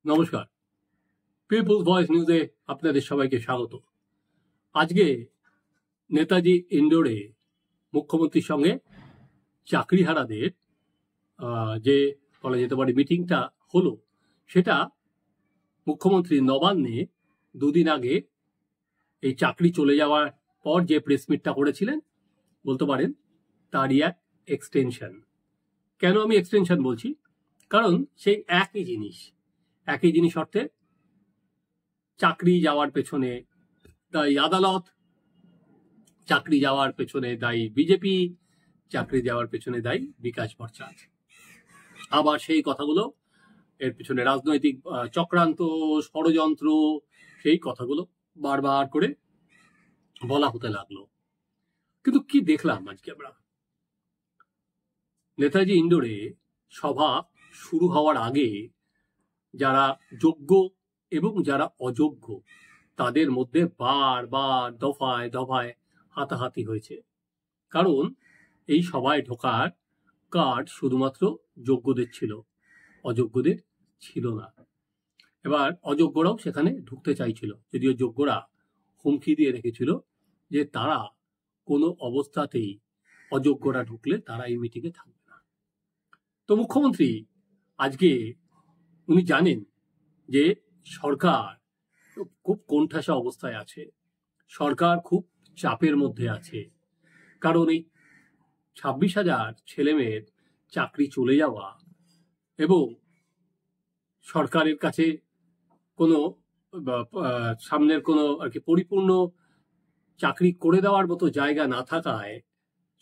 নমস্কার, people's voice নিউজে আপনাদের সবাইকে স্বাগত। আজকে নেতাজি ইন্ডোরে মুখ্যমন্ত্রীর সঙ্গে চাকরিহারাদের যে বলা যেতে পারে মিটিংটা হলো, সেটা মুখ্যমন্ত্রী নবান্নে দুদিন আগে এই চাকরি চলে যাওয়ার পর যে প্রেস মিটটা করেছিলেন, বলতে পারেন তারই এক এক্সটেনশন। কেন আমি এক্সটেনশন বলছি? কারণ সেই একই জিনিস অর্থে চাকরি যাওয়ার পেছনে দায়ী আদালত, চাকরি যাওয়ার পেছনে দায়ী বিজেপি, চাকরি যাওয়ার পেছনে দায়ী বিকাশ ভট্টাচার্য। আবার সেই কথাগুলো, এর পেছনে রাজনৈতিক চক্রান্ত, ষড়যন্ত্র, সেই কথাগুলো বারবার করে বলা হতে লাগলো। কিন্তু কি দেখলাম আজকে আমরা? নেতাজি ইন্ডোরে সভা শুরু হওয়ার আগে যারা যোগ্য এবং যারা অযোগ্য তাদের মধ্যে বারবার দফায় দফায় হাতাহাতি হয়েছে। কারণ এই সভায় ঢোকার কার্ড শুধুমাত্র যোগ্যদের ছিল, অযোগ্যদের ছিল না। এবার অযোগ্যরাও সেখানে ঢুকতে চাইছিল, যদিও যোগ্যরা হুমকি দিয়ে রেখেছিল যে তারা কোনো অবস্থাতেই অযোগ্যরা ঢুকলে তারা এই মিটিংয়ে থাকবে না। তো মুখ্যমন্ত্রী আজকে উনি জানেন যে সরকার খুব কোণঠাসা অবস্থায় আছে, সরকার খুব চাপের মধ্যে আছে। কারণ এই 26,000 ছেলেমেয়ের চাকরি চলে যাওয়া এবং সরকারের কাছে কোনো সামনের কোনো আর কি পরিপূর্ণ চাকরি করে দেওয়ার মতো জায়গা না থাকায়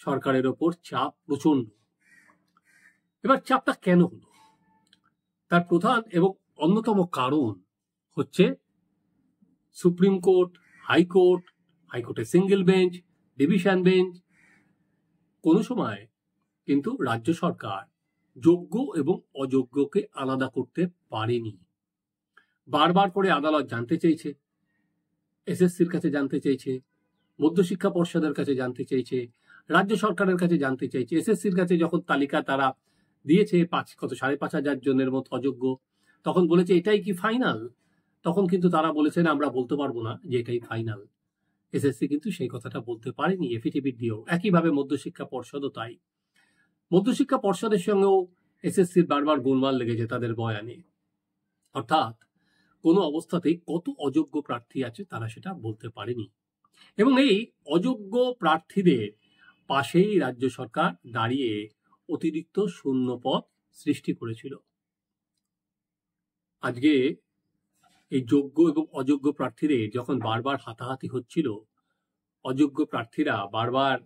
সরকারের ওপর চাপ প্রচন্ড। এবার চাপটা কেন হলো? তার প্রধান এবং অন্যতম কারণ হচ্ছে সুপ্রিম কোর্ট, হাইকোর্টের সিঙ্গেল বেঞ্চ, ডিভিশন বেঞ্চ। কোনো সময় কিন্তু রাজ্য সরকার যোগ্য এবং অযোগ্যকে আলাদা করতে পারেনি। বারবার করে আদালত জানতে চেয়েছে, এসএসসির কাছে জানতে চেয়েছে, মধ্যশিক্ষা পর্ষদের কাছে জানতে চেয়েছে, রাজ্য সরকারের কাছে জানতে চেয়েছে। এসএসসির কাছে যখন তালিকা তারা দিয়েছে 5,500 জনের মতো অযোগ্য, তখন বলেছে এটাই কি ফাইনাল? তখন কিন্তু তারা বলেছেন আমরা বলতে পারবো না যে এটাই ফাইনাল। এসএসসি কিন্তু সেই কথাটা বলতে পারেনি এফিডেভিট দিয়েও। একইভাবে মধ্যশিক্ষা পর্ষদও তাই। মধ্যশিক্ষা পর্ষদের সঙ্গেও এসএসসির বারবার গোলমাল লেগেছে তাদের বয়ানে। অর্থাৎ কোনো অবস্থাতেই কত অযোগ্য প্রার্থী আছে তারা সেটা বলতে পারেনি। এবং এই অযোগ্য প্রার্থীদের পাশেই রাজ্য সরকার দাঁড়িয়ে অতিরিক্ত শূন্য পদ সৃষ্টি করেছিল। আজকে এই যোগ্য এবং অযোগ্য প্রার্থীদের যখন বারবার হাতাহাতি হচ্ছিল, অযোগ্য প্রার্থীরা বারবার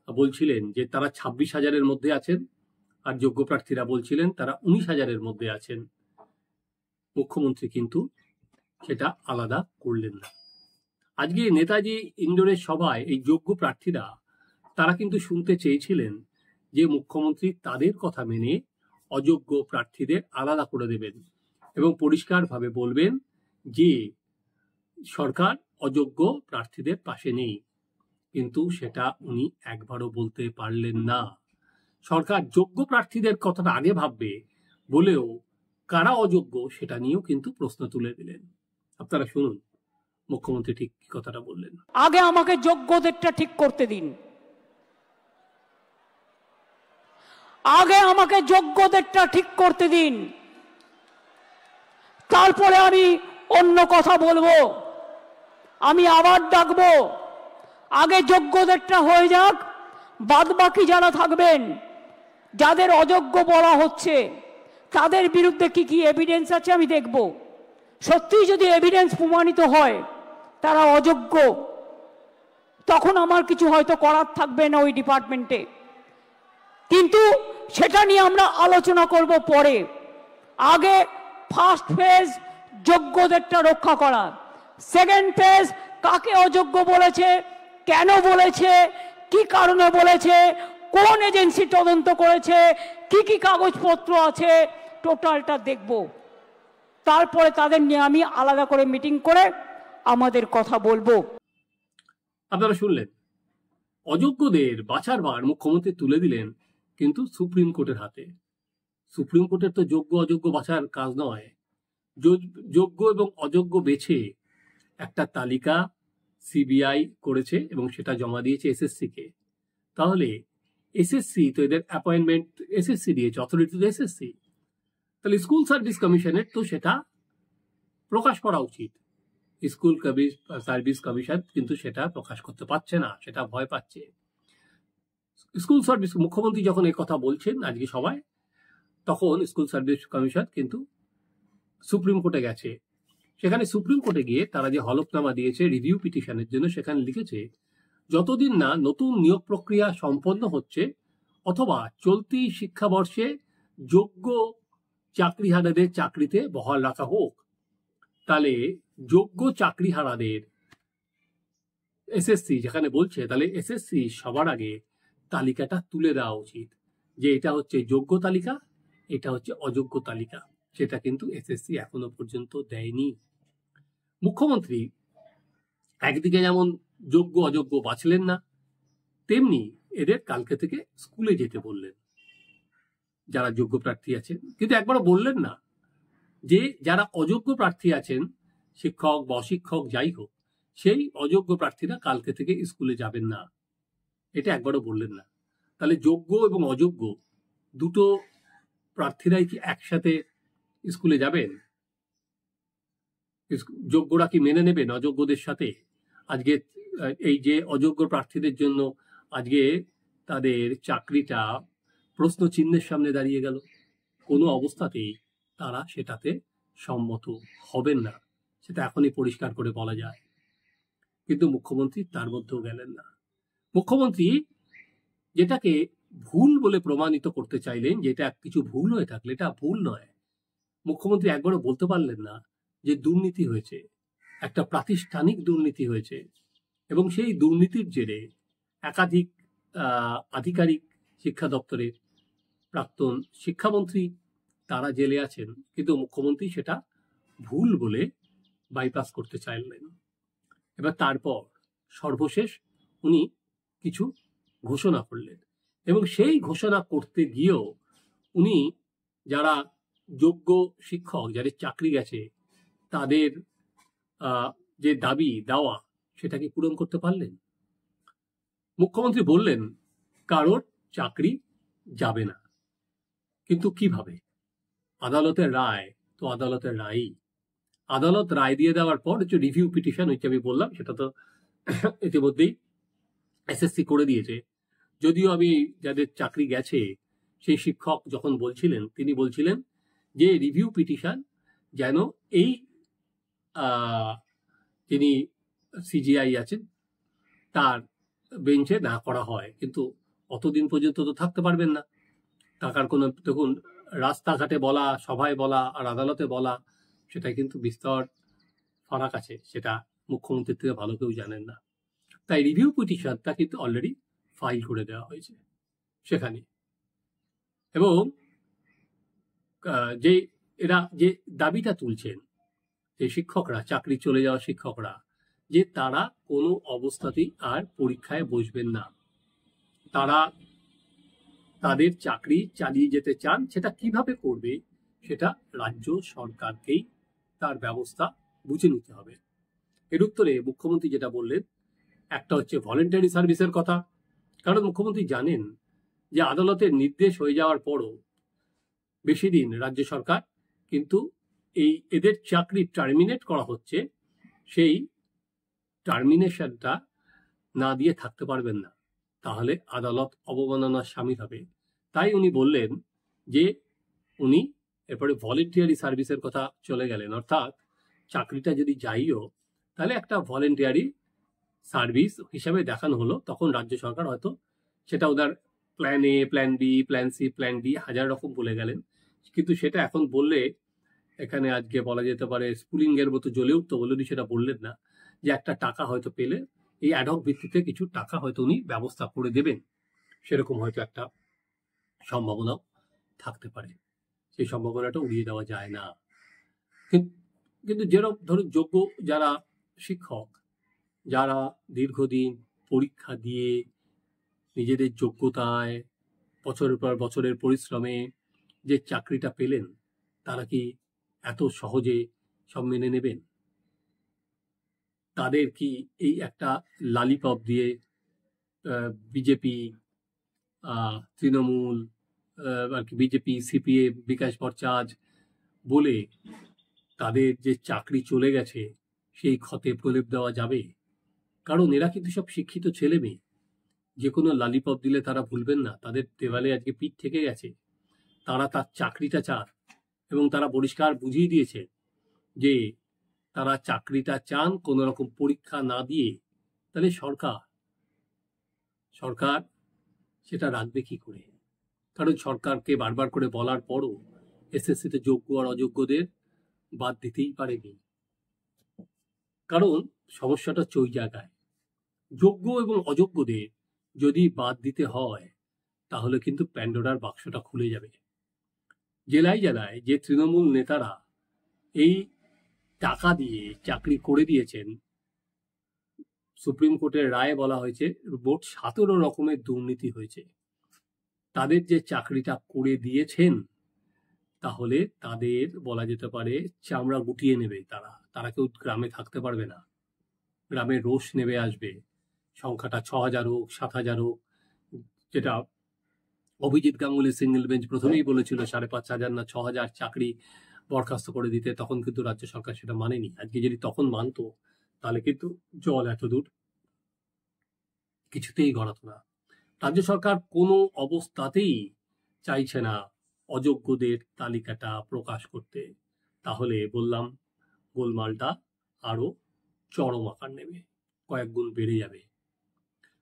বলছিলেন যে তারা 26,000-এর মধ্যে আছেন, আর যোগ্য প্রার্থীরা বলছিলেন তারা 19,000-এর মধ্যে আছেন। মুখ্যমন্ত্রী কিন্তু সেটা আলাদা করলেন না। আজকে নেতাজি ইন্ডোরের সভায় এই যোগ্য প্রার্থীরা তারা কিন্তু শুনতে চেয়েছিলেন যে মুখ্যমন্ত্রী তাদের কথা মেনে অযোগ্য প্রার্থীদের আলাদা করে দেবেন এবং পরিষ্কারভাবে বলবেন যে সরকার অযোগ্য প্রার্থীদের পাশে নেই। কিন্তু সেটা উনি একবারও বলতে পারলেন না। সরকার যোগ্য প্রার্থীদের কথাটা আগে ভাববে বলেও কারা অযোগ্য সেটা নিয়েও কিন্তু প্রশ্ন তুলে দিলেন। আপনারা শুনুন মুখ্যমন্ত্রী ঠিক কি কথাটা বললেন। আগে আমাকে যোগ্যদেরটা ঠিক করতে দিন, আগে আমাকে যোগ্যদেরটা ঠিক করতে দিন, তারপরে আমি অন্য কথা বলবো, আমি আবার ডাকবো। আগে যোগ্যদেরটা হয়ে যাক, বাদ বাকি যারা থাকবেন, যাদের অযোগ্য বলা হচ্ছে তাদের বিরুদ্ধে কি কি এভিডেন্স আছে আমি দেখব। সত্যি যদি এভিডেন্স প্রমাণিত হয় তারা অযোগ্য, তখন আমার কিছু হয়তো করার থাকবে না ওই ডিপার্টমেন্টে, কিন্তু সেটা নিয়ে আমরা আলোচনা করব পরে। আগে ফার্স্ট ফেজ যোগ্যদেরটা রক্ষা করা, সেকেন্ড ফেজ কাকে অযোগ্য বলেছে, কেন বলেছে, কি কারণে বলেছে, কোন এজেন্সি তদন্ত করেছে, কি কি কাগজপত্র আছে, টোটালটা দেখব। তারপরে তাদের নিয়ে আমি আলাদা করে মিটিং করে আমাদের কথা বলবো। আপনারা শুনলেন, অযোগ্যদের বাছার ভার মুখ্যমন্ত্রী তুলে দিলেন কিন্তু সুপ্রিম কোর্টের হাতে। সুপ্রিম কোর্টের তো যোগ্য অযোগ্য বাছার কাজ নয়, যোগ্য এবং অযোগ্য বেছে একটা তালিকা সিবিআই করেছে এবং সেটা জমা দিয়েছে এসএসসি কে। তাহলে এসএসসি তো এদের অ্যাপয়েন্টমেন্ট এসএসসি দিয়েছে, অথরিটি তো এসএসসি, তাহলে স্কুল সার্ভিস কমিশনের তো সেটা প্রকাশ করা উচিত। স্কুল সার্ভিস কমিশন কিন্তু সেটা প্রকাশ করতে পারছে না, সেটা ভয় পাচ্ছে। স্কুল সার্ভিস মুখ্যমন্ত্রী যখন এই কথা বলছেন আজকে সবাই, তখন স্কুল সার্ভিস কমিশন কিন্তু সুপ্রিম কোর্টে গেছে। সেখানে সুপ্রিম কোর্টে গিয়ে তারা যে হলফনামা দিয়েছে রিভিউ পিটিশনের জন্য, সেখানে লিখেছে যতদিন না নতুন নিয়োগ প্রক্রিয়া সম্পন্ন হচ্ছে অথবা চলতি শিক্ষাবর্ষে যোগ্য চাকরিহারাদের চাকরিতে বহাল রাখা হোক, তাহলে যোগ্য চাকরিহারাদের এসএসসি যেখানে বলছে, তাহলে এসএসসি সবার আগে তালিকাটা তুলে দেওয়া উচিত যে এটা হচ্ছে যোগ্য তালিকা, এটা হচ্ছে অযোগ্য তালিকা। সেটা কিন্তু এসএসসি এখনো পর্যন্ত দেয়নি। মুখ্যমন্ত্রী একদিকে যেমন যোগ্য অযোগ্য বাছলেন না, তেমনি এদের কালকে থেকে স্কুলে যেতে বললেন যারা যোগ্য প্রার্থী আছেন, কিন্তু একবারও বললেন না যে যারা অযোগ্য প্রার্থী আছেন, শিক্ষক বা অশিক্ষক যাই হোক, সেই অযোগ্য প্রার্থীরা কালকে থেকে স্কুলে যাবেন না, এটা একবারও বললেন না। তাহলে যোগ্য এবং অযোগ্য দুটো প্রার্থীরাই কি একসাথে স্কুলে যাবেন? যোগ্যরা কি মেনে নেবেন অযোগ্যদের সাথে? আজকে এই যে অযোগ্য প্রার্থীদের জন্য আজকে তাদের চাকরিটা প্রশ্ন চিহ্নের সামনে দাঁড়িয়ে গেল, কোনো অবস্থাতেই তারা সেটাতে সম্মত হবেন না, সেটা এখনই পরিষ্কার করে বলা যায়। কিন্তু মুখ্যমন্ত্রী তার মধ্যেও গেলেন না। মুখ্যমন্ত্রী যেটাকে ভুল বলে প্রমাণিত করতে চাইলেন, যেটা কিছু ভুল হয়ে থাকলে এটা ভুল নয়, মুখ্যমন্ত্রী একবারও বলতে পারলেন না যে দুর্নীতি হয়েছে, একটা প্রাতিষ্ঠানিক দুর্নীতি হয়েছে, এবং সেই দুর্নীতির জেরে একাধিক আধিকারিক শিক্ষা দপ্তরের প্রাক্তন শিক্ষামন্ত্রী তারা জেলে আছেন, কিন্তু মুখ্যমন্ত্রী সেটা ভুল বলে বাইপাস করতে চাইলেন। এবার তারপর সর্বশেষ উনি কিছু ঘোষণা করলেন, এবং সেই ঘোষণা করতে গিয়েও উনি যারা যোগ্য শিক্ষক যাদের চাকরি গেছে তাদের যে দাবি দাওয়া সেটাকে পূরণ করতে পারলেন। মুখ্যমন্ত্রী বললেন কারোর চাকরি যাবে না, কিন্তু কিভাবে? আদালতের রায় তো আদালতের রায়ই। আদালত রায় দিয়ে দেওয়ার পর যে রিভিউ পিটিশন হচ্ছে আমি বললাম, সেটা তো ইতিমধ্যেই এসএসসি করে দিয়েছে। যদিও আমি যাদের চাকরি গেছে সেই শিক্ষক যখন বলছিলেন, তিনি বলছিলেন যে রিভিউ পিটিশন যেন এই যিনি সিজিআই আছেন তার বেঞ্চে না করা হয়, কিন্তু অতদিন পর্যন্ত তো থাকতে পারবেন না। টাকার কোনো, দেখুন, রাস্তাঘাটে বলা, সভায় বলা আর আদালতে বলা, সেটা কিন্তু বিস্তর ফারাক আছে, সেটা মুখ্যমন্ত্রীর থেকে ভালো কেউ জানেন না। তাই রিভিউ পিটিশনটা কিন্তু অলরেডি ফাইল করে দেওয়া হয়েছে সেখানে, এবং যে এরা যে দাবিটা তুলছেন যে শিক্ষকরা, চাকরি চলে যাওয়া শিক্ষকরা, যে তারা কোনো অবস্থাতেই আর পরীক্ষায় বসবেন না, তারা তাদের চাকরি চালিয়ে যেতে চান, সেটা কিভাবে করবে সেটা রাজ্য সরকারকেই তার ব্যবস্থা বুঝে নিতে হবে। এর উত্তরে মুখ্যমন্ত্রী যেটা বললেন, একটা হচ্ছে ভলেন্টারি সার্ভিসের কথা, কারণ মুখ্যমন্ত্রী জানেন যে আদালতের নির্দেশ হয়ে যাওয়ার পরও বেশি দিন রাজ্য সরকার কিন্তু এদের চাকরি টার্মিনেট করা হচ্ছে, সেই টার্মিনেশনটা না দিয়ে থাকতে পারবেন না, তাহলে আদালত অবমাননার শামিল হবে। তাই উনি বললেন যে উনি এরপরে ভলেন্টিয়ারি সার্ভিসের কথা চলে গেলেন, অর্থাৎ চাকরিটা যদি যাইও তাহলে একটা ভলেন্টিয়ারি সার্ভিস হিসাবে দেখানো হলো। তখন রাজ্য সরকার হয়তো সেটা ওদের plan A, plan B, plan C, plan D হাজার রকম বলে গেলেন, কিন্তু সেটা এখন বললে এখানে আজকে বলা যেতে পারে স্পুলিংয়ের মতো জ্বলে উঠতো, বলে উনি সেটা বললেন না যে একটা টাকা হয়তো পেলে এই অ্যাডহক ভিত্তিতে কিছু টাকা হয়তো উনি ব্যবস্থা করে দেবেন, সেরকম হয়তো একটা সম্ভাবনাও থাকতে পারে। সেই সম্ভাবনাটা উড়িয়ে দেওয়া যায় না। কিন্তু যেরকম ধরুন যোগ্য যারা শিক্ষক, যারা দীর্ঘদিন পরীক্ষা দিয়ে নিজেদের যোগ্যতায় বছরের পর বছরের পরিশ্রমে যে চাকরিটা পেলেন, তারা কি এত সহজে সব মেনে নেবেন? তাদের কি এই একটা লালিপপ দিয়ে বিজেপি, তৃণমূল, আর কি বিজেপি, সিপিএম, বিকাশ ভট্টাচার্য বলে তাদের যে চাকরি চলে গেছে সেই ক্ষতে প্রলেপ দেওয়া যাবে? কারণ এরা কিন্তু সব শিক্ষিত ছেলে মেয়ে, যে কোনো লালিপপ দিলে তারা ভুলবেন না। তাদের দেওয়ালে আজকে পিঠ থেকে গেছে, তারা তার চাকরিটা চান এবং তারা পরিষ্কার বুঝিয়ে দিয়েছে যে তারা চাকরিটা চান কোনো রকম পরীক্ষা না দিয়ে। তাহলে সরকার সেটা রাখবে কি করে? কারণ সরকারকে বারবার করে বলার পরও এসএসসিতে যোগ্য আর অযোগ্যদের বাদ দিতেই পারেনি। কারণ সমস্যাটা হচ্ছে ওই জায়গায়, যোগ্য এবং অযোগ্যদের যদি বাদ দিতে হয় তাহলে কিন্তু প্যান্ডোরার বাক্সটা খুলে যাবে। জেলায় জেলায় যে তৃণমূল নেতারা এই টাকা দিয়ে চাকরি করে দিয়েছেন, সুপ্রিম কোর্টের রায়ে বলা হয়েছে মোট 17 রকমের দুর্নীতি হয়েছে, তাদের যে চাকরিটা করে দিয়েছেন তাহলে তাদের বলা যেতে পারে চামড়া গুটিয়ে নেবে। তারা কেউ গ্রামে থাকতে পারবে না, গ্রামের রোষ নেমে আসবে। সংখ্যাটা 6000 হোক, 7000 হোক, যেটা অভিজিৎ গাঙ্গুলি সিঙ্গেল বেঞ্চ প্রথমেই বলেছিল 5500 না 6000 চাকরি বরখাস্ত করে দিতে, তখন কিন্তু রাজ্য সরকার সেটা মানেনি। আজকে যদি তখন মানতো তাহলে কিন্তু জল এত দূর কিছুতেই গড়াতো না। রাজ্য সরকার কোনো অবস্থাতেই চাইছে না অযোগ্যদের তালিকাটা প্রকাশ করতে, তাহলে বললাম গোলমালটা আরো চরম আকার নেবে, কয়েক গুণ বেড়ে যাবে।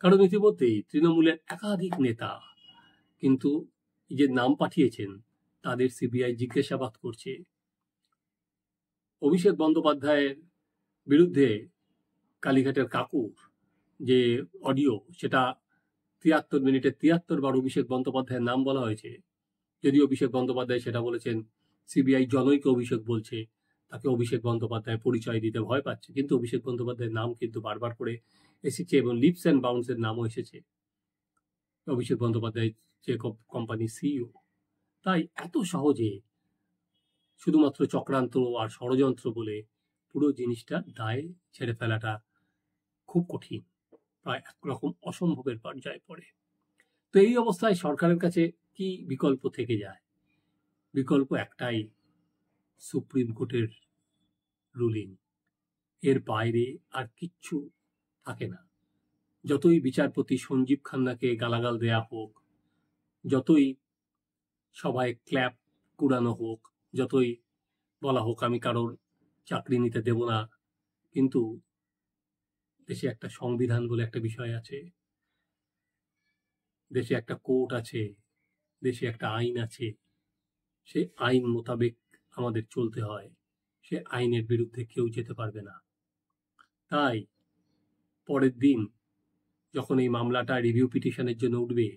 কারণ ইতিমধ্যেই তৃণমূলের একাধিক নেতা কিন্তু যে নাম পাঠিয়েছেন তাদের সিবিআই জিজ্ঞাসাবাদ করছে। অভিষেক বন্দ্যোপাধ্যায়ের বিরুদ্ধে কালীঘাটের কাকুর যে অডিও, সেটা 73 মিনিটে 73 বার অভিষেক বন্দ্যোপাধ্যায়ের নাম বলা হয়েছে। যদিও অভিষেক বন্দ্যোপাধ্যায় সেটা বলেছেন সিবিআই জনৈক অভিষেক বলছে, তাকে অভিষেক বন্দ্যোপাধ্যায় পরিচয় দিতে ভয় পাচ্ছে, কিন্তু অভিষেক বন্দ্যোপাধ্যায়ের নাম কিন্তু বারবার করে এসেছে এবং লিপস অ্যান্ড বাউন্সের নামও এসেছে। অভিষেক বন্দ্যোপাধ্যায় যে কোম্পানির সিইও, তাই এত সহজে শুধুমাত্র চক্রান্ত আর ষড়যন্ত্র বলে পুরো জিনিসটা দায় ছেড়ে ফেলাটা খুব কঠিন, প্রায় একরকম অসম্ভবের পর্যায়ে পড়ে। তো এই অবস্থায় সরকারের কাছে কি বিকল্প থেকে যায়? বিকল্প একটাই, সুপ্রিম কোর্টের রুলিং। এর বাইরে আর কিচ্ছু থাকে না। যতই বিচারপতি সঞ্জীব খান্নাকে গালাগাল দেয়া হোক, যতই সবাই ক্ল্যাপ কুড়ানো হোক, যতই বলা হোক আমি কারোর চাকরি নিতে দেব না, কিন্তু দেশে একটা সংবিধান বলে একটা বিষয় আছে, দেশে একটা কোর্ট আছে, দেশে একটা আইন আছে। সে আইন মোতাবেক আমাদের চলতে হয়, সে আইনের বিরুদ্ধে কেউ যেতে পারবে না। তাই পরের দিন যখন এই মামলাটা রিভিউ পিটিশনের জন্য উঠবে,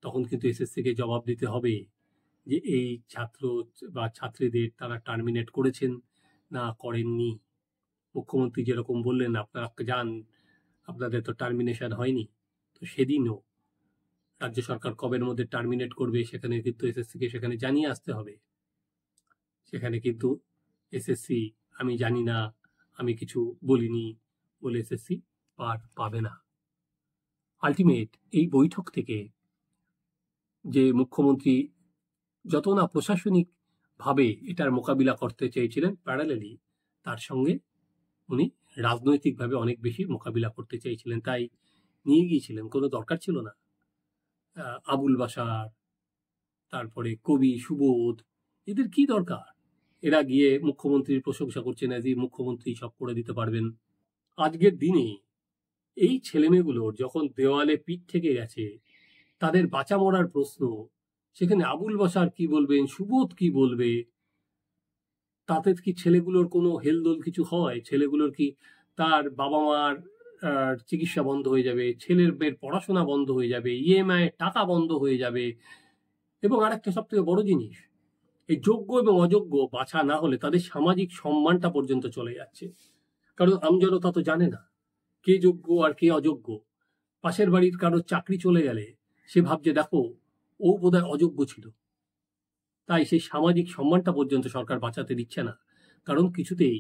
তখন কিন্তু এসএসসিকে জবাব দিতে হবে যে এই ছাত্র বা ছাত্রীদের তারা টার্মিনেট করেছেন না করেননি। মুখ্যমন্ত্রী যেরকম বললেন আপনারা যান, আপনাদের তো টার্মিনেশন হয়নি, তো সেদিনও রাজ্য সরকার কবের মধ্যে টার্মিনেট করবে সেখানে কিন্তু এসএসসিকে সেখানে জানিয়ে আসতে হবে। সেখানে কিন্তু এসএসসি আমি জানি না, আমি কিছু বলিনি বলে এসএসসি পার পাবে না। আলটিমেট এই বৈঠক থেকে যে মুখ্যমন্ত্রী যত না প্রশাসনিক ভাবে এটার মোকাবিলা করতে চেয়েছিলেন, প্যারালালি তার সঙ্গে উনি রাজনৈতিকভাবে অনেক বেশি মোকাবিলা করতে চেয়েছিলেন, তাই নিয়ে গিয়েছিলেন। কোনো দরকার ছিল না আবুল বাশার, তারপরে কবি সুবোধ, এদের কি দরকার? এরা গিয়ে মুখ্যমন্ত্রীর প্রশংসা করছেন, আজই মুখ্যমন্ত্রী সব করে দিতে পারবেন। আজকের দিনে এই ছেলেমেয়েগুলোর যখন দেওয়ালে পিঠ থেকে গেছে, তাদের বাঁচা মরার প্রশ্ন, সেখানে আবুল বাশার কি বলবেন, সুবোধ কি বলবে? তাতে কি ছেলেগুলোর কোনো হেলদোল কিছু হয়? ছেলেগুলোর কি তার বাবা মার চিকিৎসা বন্ধ হয়ে যাবে, ছেলের মেয়ের পড়াশোনা বন্ধ হয়ে যাবে, ইএমআই টাকা বন্ধ হয়ে যাবে? এবং আরেকটা সব থেকে বড় জিনিস, এই যোগ্য এবং অযোগ্য বাছা না হলে তাদের সামাজিক সম্মানটা পর্যন্ত চলে যাচ্ছে। কারণ আমজনতা তো জানে না কে যোগ্য আর কে অযোগ্য। পাশের বাড়ির কারোর চাকরি চলে গেলে সে ভাবছে দেখো ও বোধহয় অযোগ্য ছিল, তাই সেই সামাজিক সম্মানটা পর্যন্ত সরকার বাঁচাতে দিচ্ছে না, কারণ কিছুতেই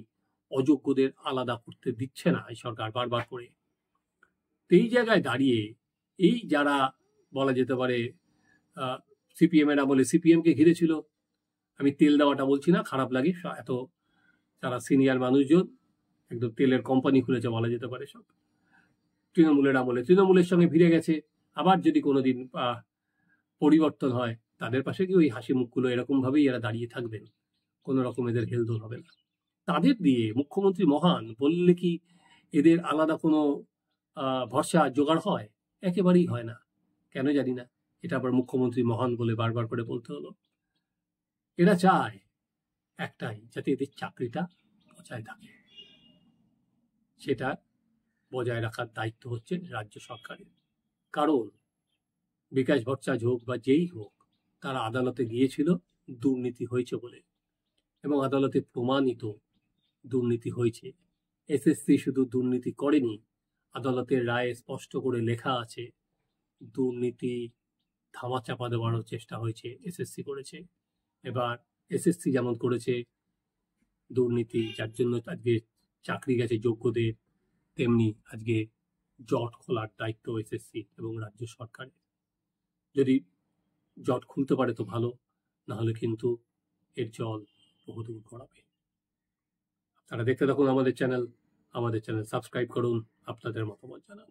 অযোগ্যদের আলাদা করতে দিচ্ছে না এই সরকার বারবার করে। এই জায়গায় দাঁড়িয়ে এই যারা বলা যেতে পারে সিপিএম এর আমলে সিপিএম কে ঘিরেছিল, আমি তেল দেওয়াটা বলছি না, খারাপ লাগে, এত যারা সিনিয়র মানুষজন একদম তেলের কোম্পানি খুলেছে বলা যেতে পারে সব, তৃণমূলের আমলে তৃণমূলের সঙ্গে ভিড়ে গেছে। আবার যদি কোনোদিন পরিবর্তন হয়, তাদের পাশে কি ওই হাসি মুখগুলো এরকম ভাবেই এরা দাঁড়িয়ে থাকবেন, কোনো রকম এদের হেলদোল হবে না। তাদের দিয়ে মুখ্যমন্ত্রী মহান বললে কি এদের আলাদা কোনো ভরসা জোগাড় হয়? একেবারেই হয় না। কেন জানি না, এটা আবার মুখ্যমন্ত্রী মহান বলে বারবার করে বলতে হলো। এরা চায় একটাই, যাতে এদের চাকরিটা বজায় থাকে, সেটা বজায় রাখার দায়িত্ব হচ্ছে রাজ্য সরকারের। কারণ বিকাশ ভট্টাচার্য হোক বা যেই হোক, তারা আদালতে গিয়েছিল দুর্নীতি হয়েছে বলে, এবং আদালতে প্রমাণিত দুর্নীতি হয়েছে। এসএসসি শুধু দুর্নীতি করেনি, আদালতের রায়ে স্পষ্ট করে লেখা আছে দুর্নীতি ধামাচাপা দেওয়ারও চেষ্টা হয়েছে, এসএসসি করেছে। এবার এসএসসি যেমন করেছে দুর্নীতি, যার জন্য আজকে চাকরি গেছে যোগ্যদের, তেমনি আজকে জট খোলার দায়িত্ব এসএসসি এবং রাজ্য সরকারের। যদি জট খুলতে পারে তো ভালো, না হলে কিন্তু এর জল বহুদূর গড়াবে। আপনারা দেখতে থাকুন আমাদের চ্যানেল সাবস্ক্রাইব করুন, আপনাদের মতামত জানান।